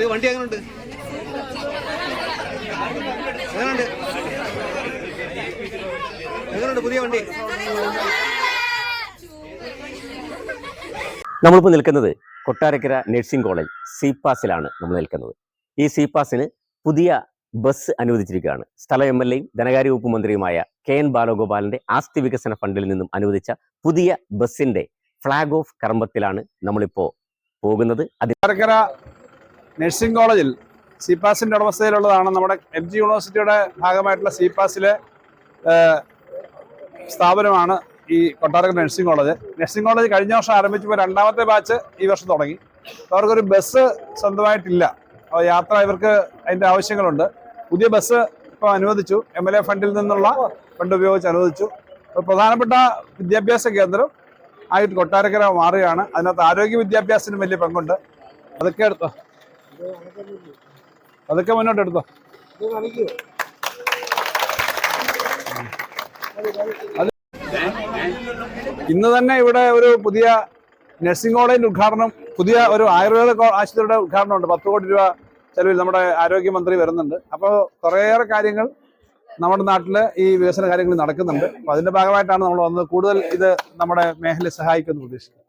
വണ്ടി എങ്ങനെയുണ്ട്? എങ്ങനെയുണ്ട്? എങ്ങനെയുണ്ട് പുതിയ വണ്ടി? നമ്മളിപ്പോൾ നിൽക്കുന്നത് കൊട്ടാരക്കര നഴ്സിംഗ് കോളേജ് സിപാസിലാണ് നമ്മൾ നിൽക്കുന്നത്. ഈ സിപാസിന് പുതിയ ബസ് അനുവദിച്ചിരിക്കുകയാണ്. സ്ഥല എംഎൽഎയും ധനകാര്യ വകുപ്പ് മന്ത്രിയുമായ KN ബാലഗോപാലിന്റെ ആസ്തി വികസന ഫണ്ടിൽ നിന്നും അനുവദിച്ച പുതിയ ബസിന്റെ ഫ്ലാഗ് ഓഫ് കർമ്മത്തിലാണ് നമ്മളിപ്പോൾ പോകുന്നത്. കൊട്ടാരക്കര നഴ്സിംഗ് കോളേജിൽ സിപാസിന്റെ ഉടമസ്ഥതയിലുള്ളതാണ്. നമ്മുടെ MG യൂണിവേഴ്സിറ്റിയുടെ ഭാഗമായിട്ടുള്ള സിപാസിലെ സ്ഥാപനമാണ് ഈ Kottarakkara nursing college. Nursing college കഴിഞ്ഞ വർഷം ആരംഭിച്ചപ്പോൾ രണ്ടാമത്തെ ബാച്ച് ഈ വർഷം തുടങ്ങി. അവർക്കൊരു ബസ് സ്വന്തമായിട്ടില്ല. യാത്ര ഇവർക്ക് അതിൻ്റെ ആവശ്യങ്ങളുണ്ട്. പുതിയ ബസ് ഇപ്പോൾ അനുവദിച്ചു. MLA ഫണ്ടിൽ നിന്നുള്ള ഫണ്ട് ഉപയോഗിച്ച് അനുവദിച്ചു. പ്രധാനപ്പെട്ട വിദ്യാഭ്യാസ കേന്ദ്രം ആയിട്ട് കൊട്ടാരക്കര മാറുകയാണ്. അതിനകത്ത് ആരോഗ്യ വിദ്യാഭ്യാസത്തിന് വലിയ പങ്കുണ്ട്. അതൊക്കെ എടുത്തോ, അതൊക്കെ മുന്നോട്ട് എടുത്തോ. ഇന്ന് തന്നെ ഇവിടെ ഒരു പുതിയ നഴ്സിംഗ് കോളേജിന്റെ ഉദ്ഘാടനം, പുതിയ ഒരു ആയുർവേദ ആശുപത്രിയുടെ ഉദ്ഘാടനമുണ്ട്. 10 കോടി രൂപ ചെലവിൽ നമ്മുടെ ആരോഗ്യമന്ത്രി വരുന്നുണ്ട്. അപ്പോൾ കുറേയേറെ കാര്യങ്ങൾ നമ്മുടെ നാട്ടിൽ ഈ വികസന കാര്യങ്ങൾ നടക്കുന്നുണ്ട്. അപ്പോൾ അതിന്റെ ഭാഗമായിട്ടാണ് നമ്മൾ വന്നത്. കൂടുതൽ ഇത് നമ്മുടെ മേഖലയെ സഹായിക്കുമെന്ന് പ്രതീക്ഷിക്കുന്നു.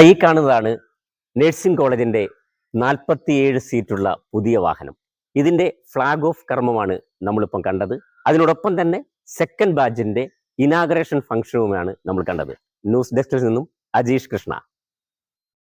ഈ കാണുന്നതാണ് നഴ്സിംഗ് കോളേജിന്റെ 47 സീറ്റുള്ള പുതിയ വാഹനം. ഇതിന്റെ ഫ്ലാഗ് ഓഫ് കർമ്മമാണ് നമ്മളിപ്പം കണ്ടത്. അതിനോടൊപ്പം തന്നെ സെക്കൻഡ് ബാച്ചിന്റെ ഇനാഗറേഷൻ ഫംഗ്ഷനുമാണ് നമ്മൾ കണ്ടത്. ന്യൂസ് ഡെസ്കിൽ നിന്നും അജീഷ് കൃഷ്ണ.